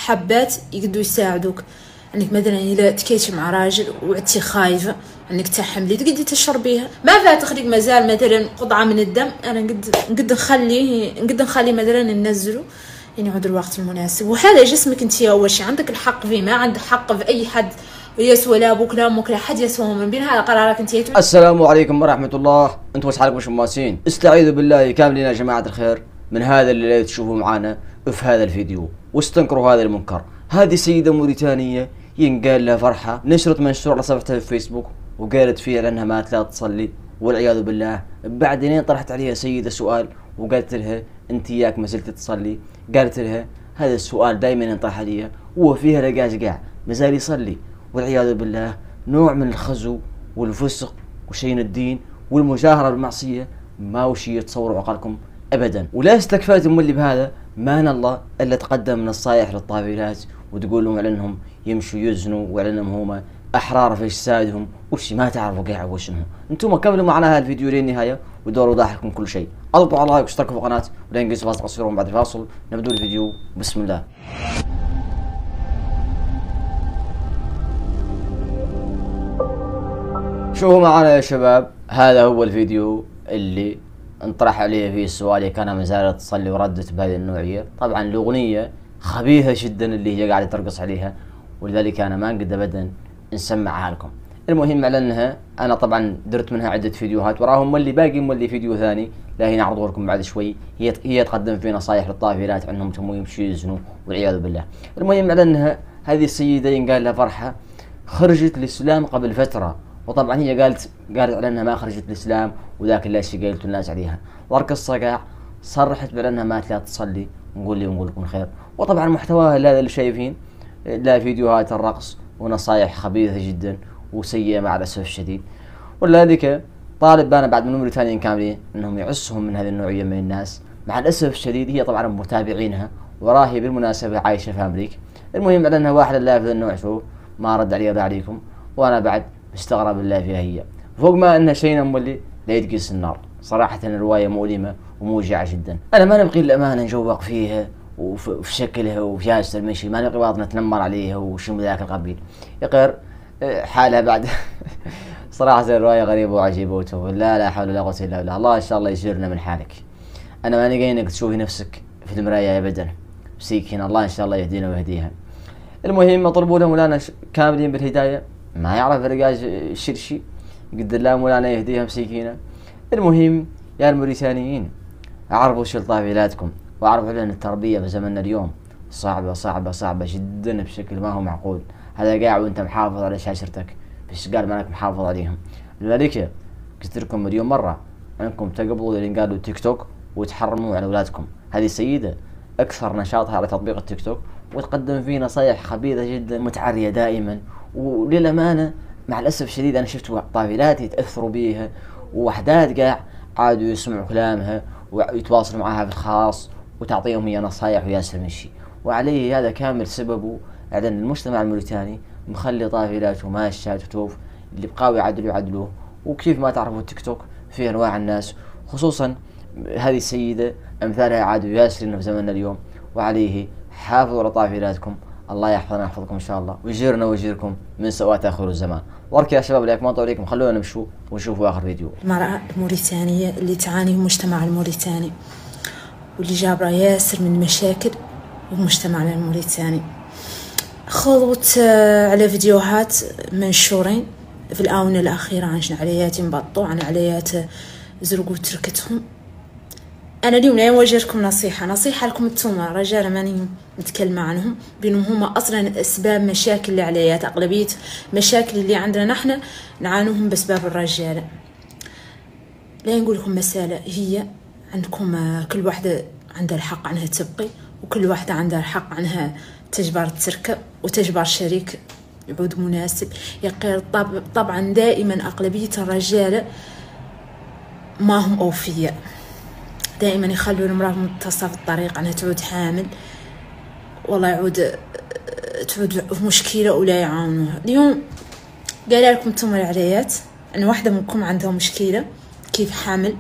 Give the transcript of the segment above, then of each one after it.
حبات يقدروا يساعدوك. انك مثلا اذا تكيتي مع راجل وعدتي خايفه انك تحملي تقدري تشربيها، ما فيها تخرج مازال مثلا قطعه من الدم، انا نقد نخلي مثلا ننزله يعني عود الوقت المناسب. وهذا جسمك انت اول شيء عندك الحق فيه، ما عندك حق في اي حد يسوى، لا ابوك لا امك لا حد يسوى من بين، هذا قرارك انت. السلام عليكم ورحمه الله. انتم وش حالكم شماسين؟ استعيذوا بالله كاملين يا جماعه الخير من هذا اللي تشوفوا معانا في هذا الفيديو، واستنكروا هذا المنكر. هذه سيده موريتانيه ينقال لها فرحه نشرت منشور على صفحتها في فيسبوك وقالت فيها لانها ما لا تصلي والعياذ بالله. بعدين طرحت عليها سيده سؤال وقالت لها انت ياك ما زلت تصلي؟ قالت لها هذا السؤال دائما ينطرح علي وهو فيها رقاش ما زال يصلي والعياذ بالله. نوع من الخزو والفسق وشين الدين والمجاهره بالمعصيه ما وش يتصوروا عقلكم ابدا. ولا استكفيتم اللي بهذا مان الله الا تقدم من الصايح للطاولات وتقول لهم على انهم يمشوا يزنوا وعلى انهم هم احرار في اجسادهم وش ما تعرفوا قاع وشنهم. انتم كملوا معنا هالفيديو للنهايه ودوروا ضاحكم كل شيء. اضغطوا على لايك واشتركوا في القناه ولا ينقص فاصل قصير بعد الفاصل نبدو الفيديو. بسم الله. شوفوا معنا يا شباب، هذا هو الفيديو اللي انطرح عليه فيه السؤال كان ما زالت تصلي وردت بهذه النوعيه. طبعا الاغنيه خبيثه جدا اللي هي قاعده ترقص عليها، ولذلك انا ما نقدر ابدا نسمعها لكم. المهم على انها انا طبعا درت منها عده فيديوهات وراهم اللي باقي مولي فيديو ثاني لا هي نعرضه لكم بعد شوي. هي تقدم فيه نصايح للطافلات عنهم تموا يمشوا يزنوا والعياذ بالله. المهم على انها هذه السيده ينقال لها فرحه خرجت الاسلام قبل فتره، وطبعا هي قالت على انها ما خرجت الاسلام وذاك اللي قالت الناس عليها. ورك الصقاع صرحت بانها ما لا تصلي ونقول لكم خير. وطبعا محتواها هذا اللي شايفين، لا فيديوهات الرقص ونصايح خبيثه جدا وسيئه مع الاسف الشديد. ولذلك طالب انا بعد من موريتانيين كاملين انهم يعسهم من هذه النوعيه من الناس. مع الاسف الشديد هي طبعا متابعينها وراهي بالمناسبه عايشه في امريكا. المهم على انها واحده لا في النوع شوف ما رد علي عليكم، وانا بعد مستغرب بالله فيها. هي فوق ما انها شيء مولي لا يتقيس النار. صراحه الروايه مؤلمه وموجعه جدا. انا ما نبغي الامانه نجوق فيها وفي شكلها وفي هاجس المشي، ما نبغي بعض نتنمر عليها وشو ذاك القبيل يقر حالها بعد. صراحه الروايه غريبه وعجيبه وتوب. لا حول ولا قوه الا بالله. الله ان شاء الله يجيرنا من حالك. انا ماني جاي انك تشوفي نفسك في المرايه ابدا مسيكين. الله ان شاء الله يهدينا ويهديها. المهم اطلبوا له مولانا كاملين بالهدايه، ما يعرف الرجاج الشرشي قد الله مولانا يهديها مسيكينه. المهم يا الموريتانيين اعرفوا شو طافلاتكم واعرفوا ان التربيه في زمننا اليوم صعبه صعبه صعبه جدا بشكل ما هو معقول. هذا قاعد وانت محافظ على شاشرتك فيش قال مالك محافظ عليهم. لذلك قلت لكم مليون مره انكم تقبلوا اللي قالوا تيك توك وتحرموا على اولادكم. هذه السيده اكثر نشاطها على تطبيق التيك توك وتقدم فيه نصايح خبيثه جدا متعريه دائما. وللامانه مع الاسف الشديد انا شفت طافلات يتاثروا بيها ووحدات عادوا يسمعوا كلامها ويتواصلوا معها في الخاص وتعطيهم هي نصايح وياسر مشي. وعليه هذا كامل سببه على ان المجتمع الموريتاني مخلي طافلات وماشات وتوف اللي بقاو يعدلوه. وكيف ما تعرفوا التيك توك فيه انواع الناس، خصوصا هذه السيده امثالها عادوا ياسرين في زمننا اليوم. وعليه حافظوا على طافلاتكم. الله يحفظنا ويحفظكم ان شاء الله ويجيرنا ويجيركم من سوءات اخر الزمان. وارك يا شباب ليك ما اطول عليكم، خلونا نمشوا ونشوفوا اخر فيديو. المرأة الموريتانية اللي تعاني في المجتمع الموريتاني واللي جابرة ياسر من مشاكل في مجتمعنا الموريتاني. خضوت على فيديوهات منشورين في الآونة الأخيرة عن عمليات انبطوا، عن عمليات زرقوا تركتهم. أنا اليوم لا أوجهكم نصيحة لكم انتم رجال ماني نتكلم عنهم بأنهم هما أصلا أسباب مشاكل العمليات. أغلبية مشاكل اللي عندنا نحن نعانوهم بسبب الرجال. لا نقول لكم مسألة، هي عندكم كل واحدة عندها الحق عنها تبقي، وكل واحدة عندها الحق عنها تجبر تركب وتجبر شريك يعود مناسب. يقير طبعا دائما أغلبية الرجال ما هم أوفياء، دائما يخلوا المرأة منتصف الطريق عنها تعود حامل والله يعود تعود في مشكلة ولا يعاونوها. اليوم قال لكم انتم العليات ان واحدة منكم عندها مشكلة كيف حامل،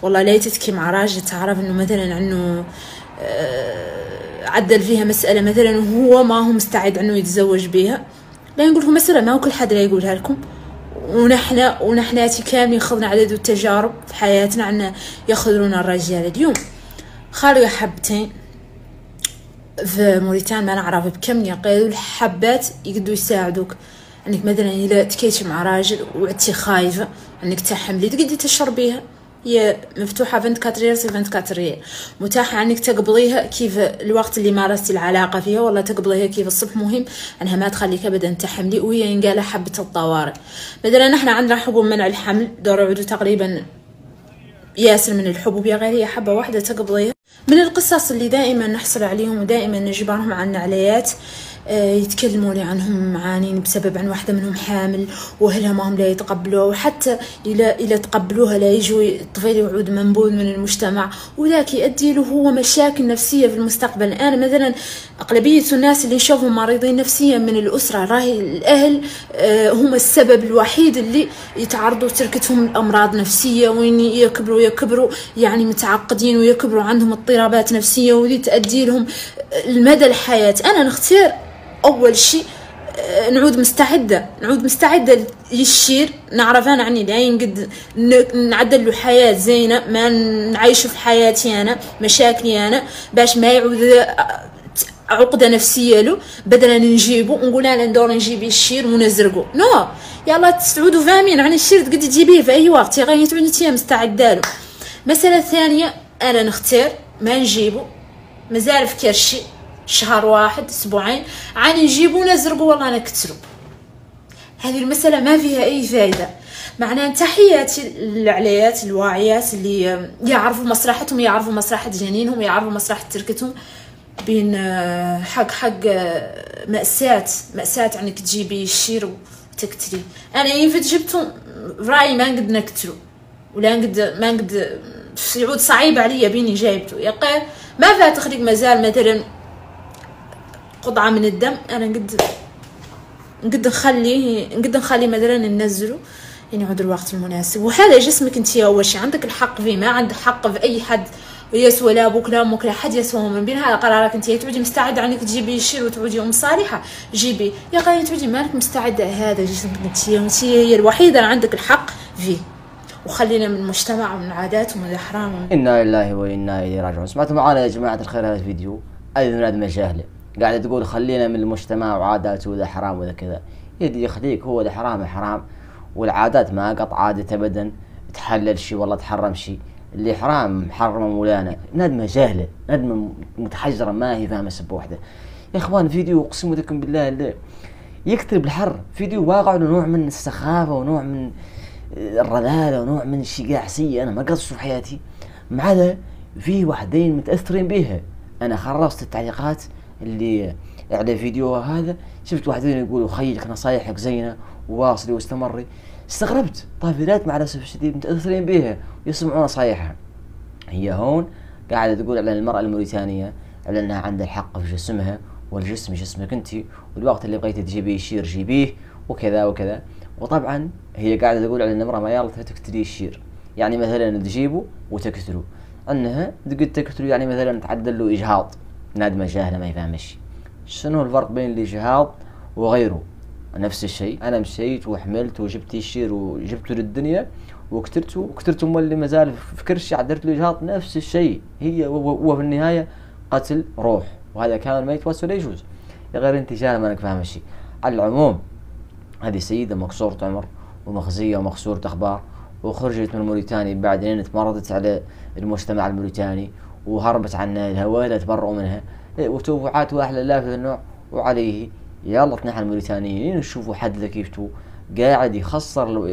والله لا تتكي مع راجل تعرف انه مثلا انه عدل فيها مسألة مثلا وهو ما هو مستعد انه يتزوج بها، لا نقول لكم مسألة ما هو كل حد لا يقولها لكم، ونحناتي كاملين خذنا عدد التجارب في حياتنا عنا ياخذون الرجال. اليوم خالوا حبتين في موريتان ما نعرف بكم يقيدوا الحبات يقدروا يساعدوك انك مثلا اذا تكيتش مع راجل وعدتي خايفه انك تحملي تقدري تشربيها، هي مفتوحه 24 متاحه انك تقبضيها كيف الوقت اللي مارستي العلاقه فيها، ولا تقبضيها كيف الصبح، مهم انها ما تخليك ابدا تحملي، وهي ينقال حبه الطوارئ. مثلا نحن عندنا حبوب منع الحمل دور عدو تقريبا ياسر من الحبوب، يا غير هي حبه واحده تقبضيها. من القصص اللي دائما نحصل عليهم ودائما نجبرهم عن عليات يتكلموا لي عنهم معانين بسبب عن واحدة منهم حامل واهلها ما هم لا يتقبلوها، وحتى إلى تقبلوها لا يجوا الطفل يعود منبوذ من المجتمع، وذاك يؤدي له هو مشاكل نفسية في المستقبل. أنا مثلا أغلبية الناس اللي نشوفهم مريضين نفسيا من الأسرة راهي الأهل هم السبب الوحيد اللي يتعرضوا تركتهم الأمراض نفسية، وين يكبروا يعني متعقدين ويكبروا عندهم اضطرابات نفسية، وذي تؤدي لهم المدى الحياة. أنا نختار أول شيء نعود مستعدة للشير، نعرف أنا عني داين قد نعدل له حياة زينة، ما نعيشه في حياتي أنا مشاكلي أنا باش ما يعود عقدة نفسية له، بدلا نجيبه ونقول أنا ندور نجيب الشير ونزرقه نو يلا تعودوا فاهمين عن الشير تقدر تجيبيه في أي وقت يغني تعودي تيا مستعدة له. مسألة ثانية أنا نختار ما نجيبه مازال في كرشي شهر واحد اسبوعين عن نجيبو نزرقو والله نكترو، هذه المسألة ما فيها اي فايدة. معناه تحياتي للعليات الواعيات اللي يعرفوا مصلحتهم، يعرفوا مصلحة جنينهم، يعرفوا مصلحة تركتهم، بين حق مأساة انك تجيبي الشير وتكتري. انا ينفد جبتو راي ما نقد نكترو ولا ما نقد يعود صعيب عليا بيني جايبته يقال ما فيها تخرج مازال مثلا قطعة من الدم، انا نقد نخلي مثلا ننزله يعني يعود الوقت المناسب. وهذا جسمك انت اول شيء عندك الحق فيه، ما عندك حق في اي حد يسوى لا ابوك لا امك لا حد يسوى من بين. هذا قرارك انت، تعودي مستعده انك تجيبي الشير وتعودي ام صالحه جيبي، يا اخي تعودي مالك مستعده، هذا جسمك انت هي الوحيده اللي عندك الحق فيه. وخلينا من المجتمع ومن العادات ومن الاحرام. انا لله وانا اليه راجعون. سمعتوا معنا يا جماعه الخير هذا الفيديو؟ ايضا نادمه جاهله قاعده تقول خلينا من المجتمع وعاداته وذا حرام وذا كذا. يدي يخليك، هو ذا حرام حرام، والعادات ما قط عادة ابدا تحلل شيء والله تحرم شيء. اللي حرام محرمه مولانا. نادمه جاهله، نادمه متحجره ما هي فاهمه سبه واحده. يا اخوان فيديو اقسم لكم بالله اللي يكتب بالحر، فيديو واقع له نوع من السخافه ونوع من الرذاله ونوع من الشقاع سيء انا ما قصته في حياتي. مع ذا في واحدين متاثرين بيها. انا خلصت التعليقات اللي على فيديو هذا، شفت واحدين يقولوا خيلك نصايحك زينه وواصلي واستمري. استغربت طافلات مع الاسف الشديد متاثرين بيها ويسمعون نصايحها. هي هون قاعده تقول على المراه الموريتانيه على انها عندها الحق في جسمها، والجسم جسمك انت، والوقت اللي بغيتي تجيبيه الشير جيبيه وكذا وكذا. وطبعا هي قاعده تقول على المراه ما يلا تكتري الشير، يعني مثلا تجيبه وتكتروا انها تقد تكتروا، يعني مثلا تعدل له اجهاض. نادمه جاهله ما يفهم شيء. شنو الفرق بين الاجهاض وغيره؟ نفس الشيء. انا مشيت وحملت وجبت الشير وجبته للدنيا وكترته اللي مازال في كرشي عدلت له اجهاض. نفس الشيء هي وفي النهايه قتل روح، وهذا كان ما يتوسل لا يجوز. يا غير انت جاهل ما انك فاهم شيء. على العموم هذه سيده مكسوره عمر ومخزيه ومخسوره اخبار، وخرجت من موريتانيا بعد ان تمردت على المجتمع الموريتاني وهربت عن الهواء لا تبرؤوا منها، وتوقعات واحلى لا في النوع. وعليه يلا نحن الموريتانيين نشوفوا حد ذكيفتو قاعد يخسر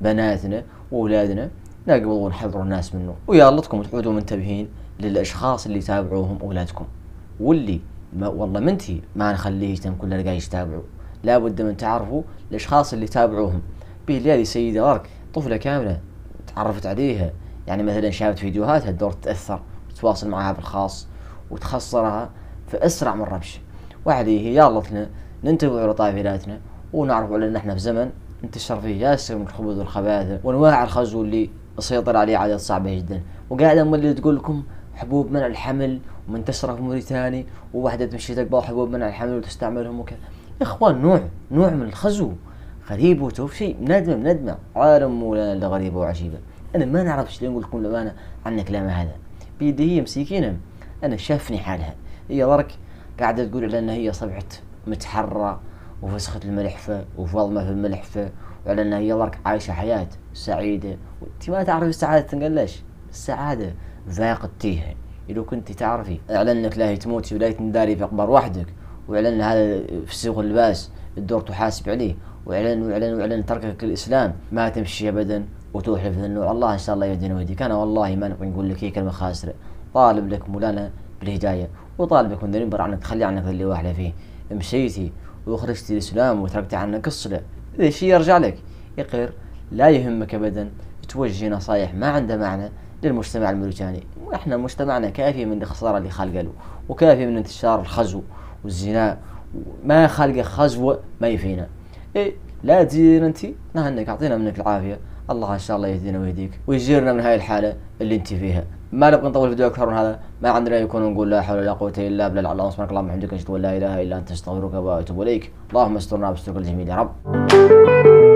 بناتنا واولادنا، نقبضوا ونحذروا الناس منه. ويالتكم تعودوا منتبهين للاشخاص اللي يتابعوهم اولادكم، واللي والله منتي ما نخليه يتم كل اللي قاعد يتابعوا. لابد من تعرفوا الاشخاص اللي يتابعوهم. به هذه سيده ارك طفله كامله تعرفت عليها، يعني مثلا شافت فيديوهاتها الدور تتاثر وتتواصل معها بالخاص وتخسرها في اسرع من ربش. وعليه يلا ننتبه على طائفلاتنا ونعرف على ان احنا في زمن انتشر فيه ياسر من الخبث والخباثه وانواع الخزو اللي يسيطر عليه عادات صعبه جدا. وقاعده اللي تقول لكم حبوب منع الحمل ومنتشرة في موريتانيا، وواحدة تمشي تقبض حبوب منع الحمل وتستعملهم وكذا. يا اخوان نوع من الخزو غريب وتوف شيء ندمع عالم مولانا اللي غريبة وعجيبة. انا ما نعرف ايش نقول لكم الامانة عن كلام هذا. بيدي هي مسكينة، انا شافني حالها، هي ضرك قاعدة تقول على ان هي صبحت متحرة وفسخت الملحفة وفضمة في الملحفة، وعلى ان هي ضرك عايشة حياة سعيدة. وانت ما تعرف السعادة تنقلش، السعادة ذاقتيها لو كنت تعرفي. اعلنك لا تموتي ولا تنداري في اقبار وحدك، واعلن هذا في سوق اللباس الدور تحاسب عليه، واعلن تركك الاسلام ما تمشي ابدا وتحلف ذنوع. الله ان شاء الله يهدينا ويهديك. انا والله ما نبغي نقول لك هي كلمه خاسره، طالب لك مولانا بالهدايه، وطالبك من ذنب عنك تخلي عنك اللي واحده فيه. مشيتي وخرجتي الاسلام وتركتي عنك الصله، اذا شيء يرجع لك يقر. لا يهمك ابدا توجه نصايح ما عنده معنى للمجتمع الموريتاني. احنا مجتمعنا كافي من الخساره اللي خلقه له، وكافي من انتشار الخزو والزنا، ما خلق خزوه ما يفينا. إيه لا تزيدين انت، نهنك اعطينا منك العافيه. الله ان شاء الله يهدينا ويهديك ويجيرنا من هاي الحاله اللي انت فيها. ما نبغى نطول الفيديو اكثر من هذا، ما عندنا يكون نقول لا حول ولا قوه الا بالله. اللهم سبحانك اللهم وبحمدك اشهد ان لا اله الا انت استغفرك واتوب اليك. اللهم استرنا بسترك الجميل يا رب.